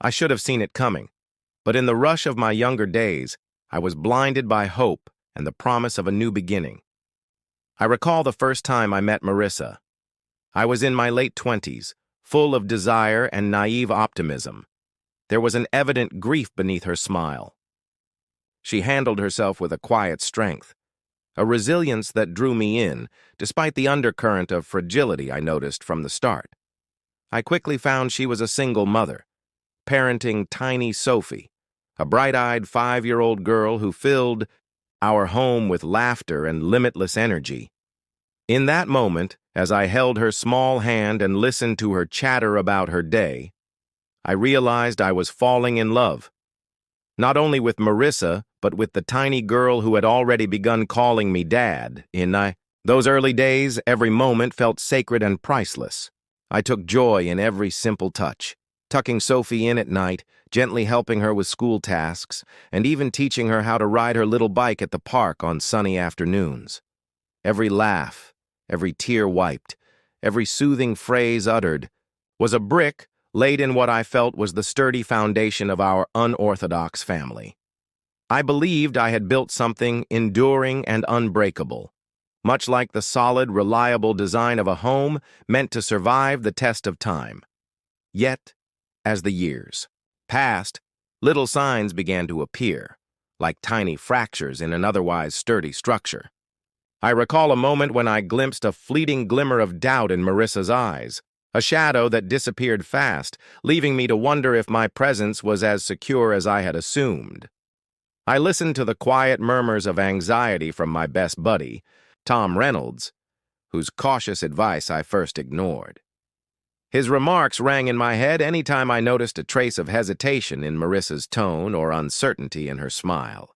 I should have seen it coming, but in the rush of my younger days, I was blinded by hope and the promise of a new beginning. I recall the first time I met Marissa. I was in my late 20s, full of desire and naive optimism. There was an evident grief beneath her smile. She handled herself with a quiet strength, a resilience that drew me in, despite the undercurrent of fragility I noticed from the start. I quickly found she was a single mother, parenting tiny Sophie, a bright-eyed 5-year-old girl who filled our home with laughter and limitless energy. In that moment, as I held her small hand and listened to her chatter about her day, I realized I was falling in love, not only with Marissa, but with the tiny girl who had already begun calling me Dad. In those early days, every moment felt sacred and priceless. I took joy in every simple touch, tucking Sophie in at night, gently helping her with school tasks, and even teaching her how to ride her little bike at the park on sunny afternoons. Every laugh, every tear wiped, every soothing phrase uttered, was a brick laid in what I felt was the sturdy foundation of our unorthodox family. I believed I had built something enduring and unbreakable, much like the solid, reliable design of a home meant to survive the test of time. Yet, as the years passed, little signs began to appear, like tiny fractures in an otherwise sturdy structure. I recall a moment when I glimpsed a fleeting glimmer of doubt in Marissa's eyes, a shadow that disappeared fast, leaving me to wonder if my presence was as secure as I had assumed. I listened to the quiet murmurs of anxiety from my best buddy, Tom Reynolds, whose cautious advice I first ignored. His remarks rang in my head any time I noticed a trace of hesitation in Marissa's tone or uncertainty in her smile.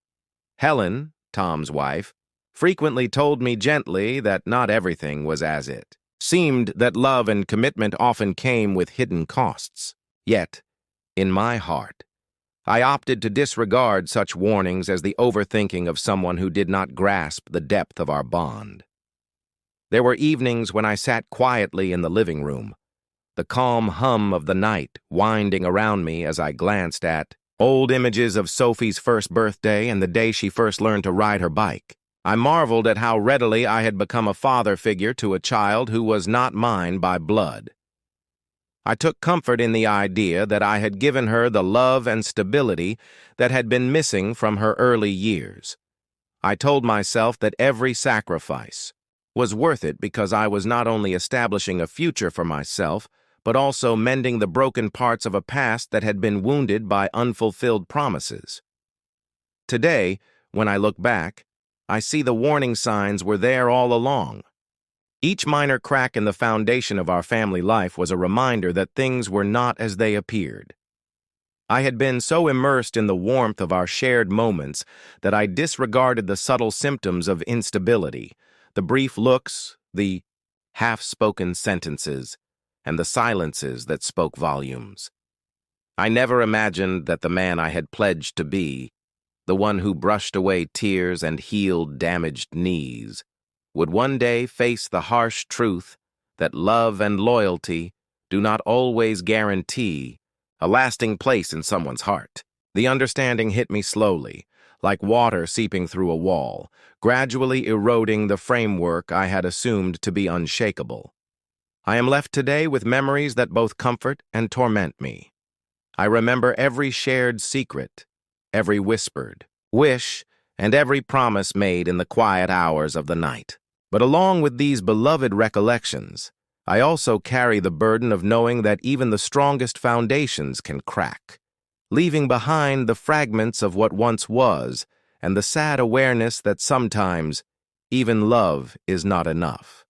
Helen, Tom's wife, frequently told me gently that not everything was as it seemed, that love and commitment often came with hidden costs. Yet, in my heart, I opted to disregard such warnings as the overthinking of someone who did not grasp the depth of our bond. There were evenings when I sat quietly in the living room, the calm hum of the night winding around me as I glanced at old images of Sophie's first birthday and the day she first learned to ride her bike. I marveled at how readily I had become a father figure to a child who was not mine by blood. I took comfort in the idea that I had given her the love and stability that had been missing from her early years. I told myself that every sacrifice was worth it because I was not only establishing a future for myself, but also mending the broken parts of a past that had been wounded by unfulfilled promises. Today, when I look back, I see the warning signs were there all along. Each minor crack in the foundation of our family life was a reminder that things were not as they appeared. I had been so immersed in the warmth of our shared moments that I disregarded the subtle symptoms of instability, the brief looks, the half-spoken sentences, and the silences that spoke volumes. I never imagined that the man I had pledged to be, the one who brushed away tears and healed damaged knees, would one day face the harsh truth that love and loyalty do not always guarantee a lasting place in someone's heart. The understanding hit me slowly, like water seeping through a wall, gradually eroding the framework I had assumed to be unshakable. I am left today with memories that both comfort and torment me. I remember every shared secret, every whispered wish, and every promise made in the quiet hours of the night. But along with these beloved recollections, I also carry the burden of knowing that even the strongest foundations can crack, leaving behind the fragments of what once was and the sad awareness that sometimes even love is not enough.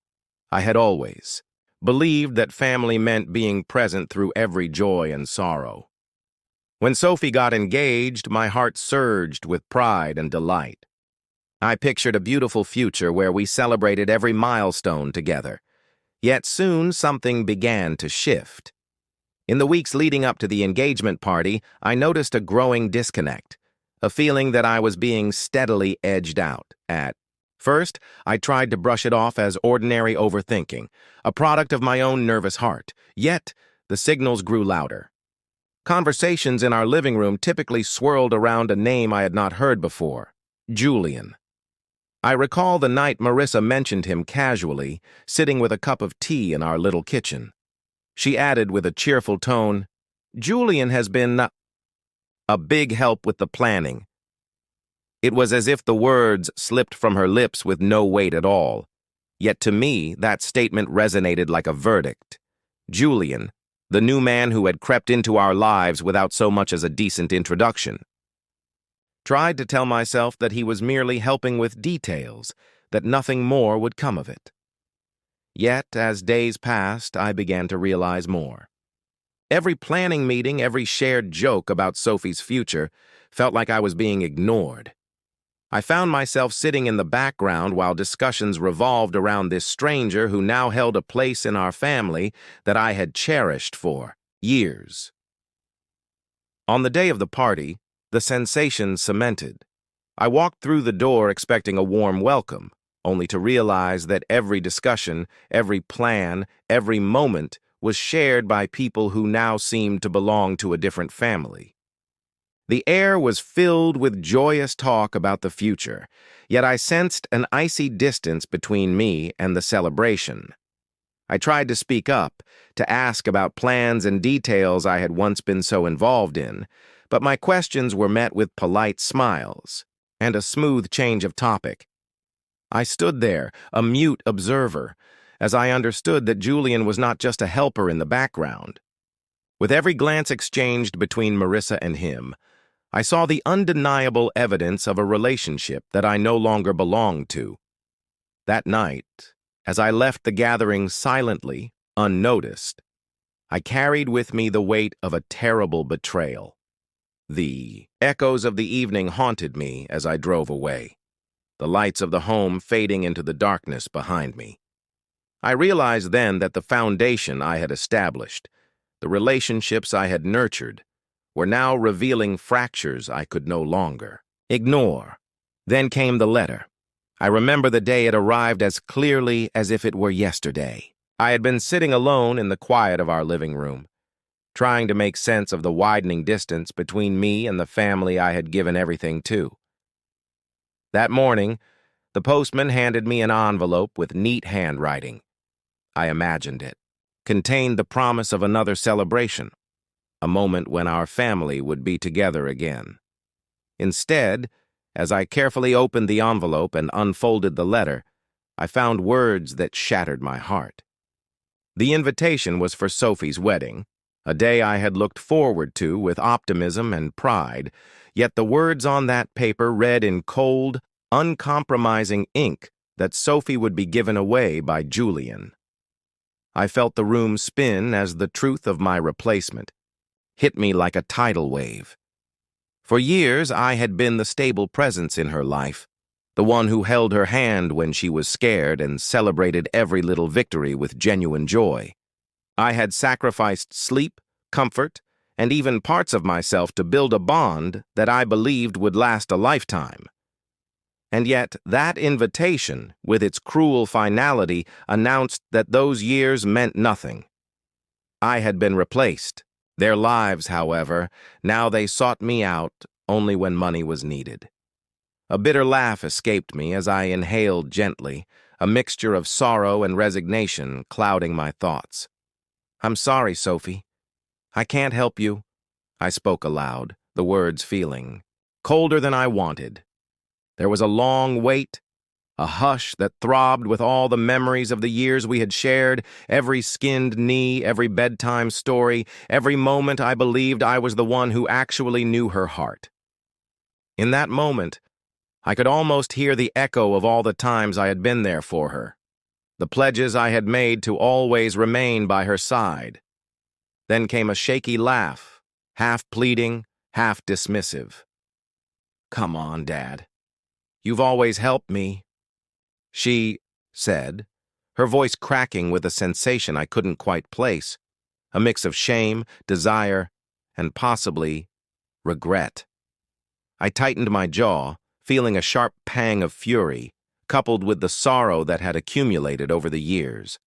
I had always believed that family meant being present through every joy and sorrow. When Sophie got engaged, my heart surged with pride and delight. I pictured a beautiful future where we celebrated every milestone together. Yet soon something began to shift. In the weeks leading up to the engagement party, I noticed a growing disconnect, a feeling that I was being steadily edged out. At first, I tried to brush it off as ordinary overthinking, a product of my own nervous heart. Yet, the signals grew louder. Conversations in our living room typically swirled around a name I had not heard before, Julian. I recall the night Marissa mentioned him casually, sitting with a cup of tea in our little kitchen. She added with a cheerful tone, "Julian has been a big help with the planning." It was as if the words slipped from her lips with no weight at all. Yet to me, that statement resonated like a verdict. Julian, the new man who had crept into our lives without so much as a decent introduction. Tried to tell myself that he was merely helping with details, that nothing more would come of it. Yet, as days passed, I began to realize more. Every planning meeting, every shared joke about Sophie's future felt like I was being ignored. I found myself sitting in the background while discussions revolved around this stranger who now held a place in our family that I had cherished for years. On the day of the party, the sensation cemented. I walked through the door expecting a warm welcome, only to realize that every discussion, every plan, every moment was shared by people who now seemed to belong to a different family. The air was filled with joyous talk about the future, yet I sensed an icy distance between me and the celebration. I tried to speak up, to ask about plans and details I had once been so involved in, but my questions were met with polite smiles and a smooth change of topic. I stood there, a mute observer, as I understood that Julian was not just a helper in the background. With every glance exchanged between Marissa and him, I saw the undeniable evidence of a relationship that I no longer belonged to. That night, as I left the gathering silently, unnoticed, I carried with me the weight of a terrible betrayal. The echoes of the evening haunted me as I drove away, the lights of the home fading into the darkness behind me. I realized then that the foundation I had established, the relationships I had nurtured, were now revealing fractures I could no longer ignore. Then came the letter. I remember the day it arrived as clearly as if it were yesterday. I had been sitting alone in the quiet of our living room, trying to make sense of the widening distance between me and the family I had given everything to. That morning, the postman handed me an envelope with neat handwriting. I imagined it contained the promise of another celebration, a moment when our family would be together again. Instead, as I carefully opened the envelope and unfolded the letter, I found words that shattered my heart. The invitation was for Sophie's wedding, a day I had looked forward to with optimism and pride, yet the words on that paper read in cold, uncompromising ink that Sophie would be given away by Julian. I felt the room spin as the truth of my replacement hit me like a tidal wave. For years, I had been the stable presence in her life, the one who held her hand when she was scared and celebrated every little victory with genuine joy. I had sacrificed sleep, comfort, and even parts of myself to build a bond that I believed would last a lifetime. And yet, that invitation, with its cruel finality, announced that those years meant nothing. I had been replaced. Their lives, however, now they sought me out only when money was needed. A bitter laugh escaped me as I inhaled gently, a mixture of sorrow and resignation clouding my thoughts. "I'm sorry, Sophie. I can't help you," I spoke aloud, the words feeling colder than I wanted. There was a long wait, a hush that throbbed with all the memories of the years we had shared, every skinned knee, every bedtime story, every moment I believed I was the one who actually knew her heart. In that moment, I could almost hear the echo of all the times I had been there for her, the pledges I had made to always remain by her side. Then came a shaky laugh, half pleading, half dismissive. "Come on, Dad. You've always helped me," she said, her voice cracking with a sensation I couldn't quite place, a mix of shame, desire, and possibly regret. I tightened my jaw, feeling a sharp pang of fury, coupled with the sorrow that had accumulated over the years.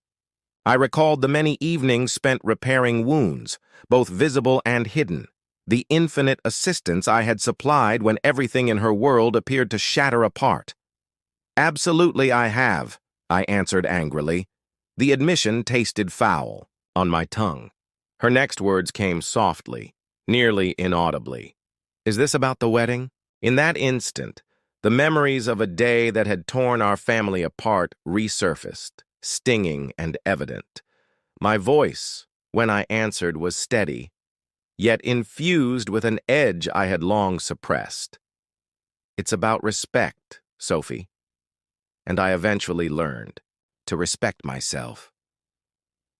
I recalled the many evenings spent repairing wounds, both visible and hidden, the infinite assistance I had supplied when everything in her world appeared to shatter apart. "Absolutely I have," I answered angrily. The admission tasted foul on my tongue. Her next words came softly, nearly inaudibly. "Is this about the wedding?" In that instant, the memories of a day that had torn our family apart resurfaced, stinging and evident. My voice, when I answered, was steady, yet infused with an edge I had long suppressed. "It's about respect, Sophie." And I eventually learned to respect myself.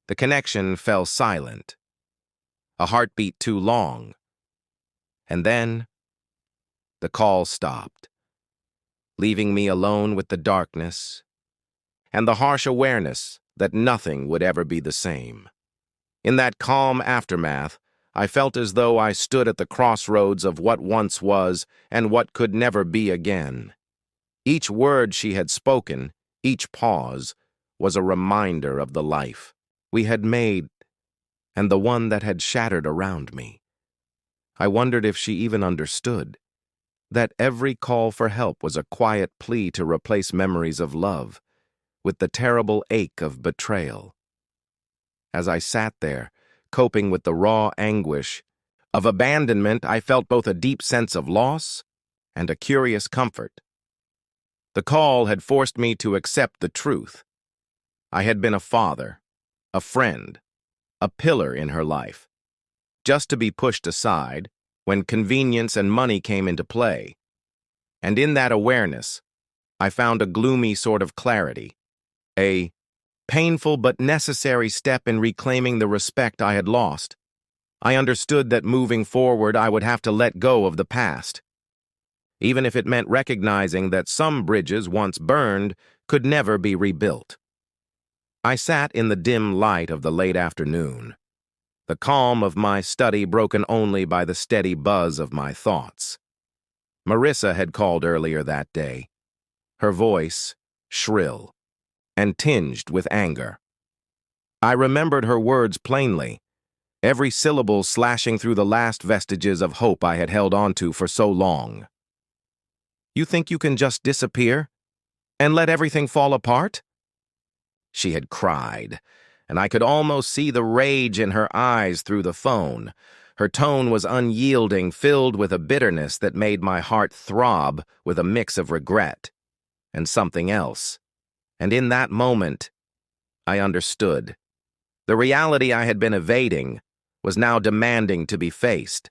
The connection fell silent, a heartbeat too long, and then the call stopped, leaving me alone with the darkness and the harsh awareness that nothing would ever be the same. In that calm aftermath, I felt as though I stood at the crossroads of what once was and what could never be again. Each word she had spoken, each pause, was a reminder of the life we had made and the one that had shattered around me. I wondered if she even understood that every call for help was a quiet plea to replace memories of love with the terrible ache of betrayal. As I sat there, coping with the raw anguish of abandonment, I felt both a deep sense of loss and a curious comfort. The call had forced me to accept the truth. I had been a father, a friend, a pillar in her life, just to be pushed aside when convenience and money came into play. And in that awareness, I found a gloomy sort of clarity, a painful but necessary step in reclaiming the respect I had lost. I understood that moving forward I would have to let go of the past, even if it meant recognizing that some bridges once burned could never be rebuilt. I sat in the dim light of the late afternoon, the calm of my study broken only by the steady buzz of my thoughts. Marissa had called earlier that day, her voice shrill and tinged with anger. I remembered her words plainly, every syllable slashing through the last vestiges of hope I had held onto for so long. "You think you can just disappear and let everything fall apart?" She had cried, and I could almost see the rage in her eyes through the phone. Her tone was unyielding, filled with a bitterness that made my heart throb with a mix of regret and something else. And in that moment, I understood. The reality I had been evading was now demanding to be faced.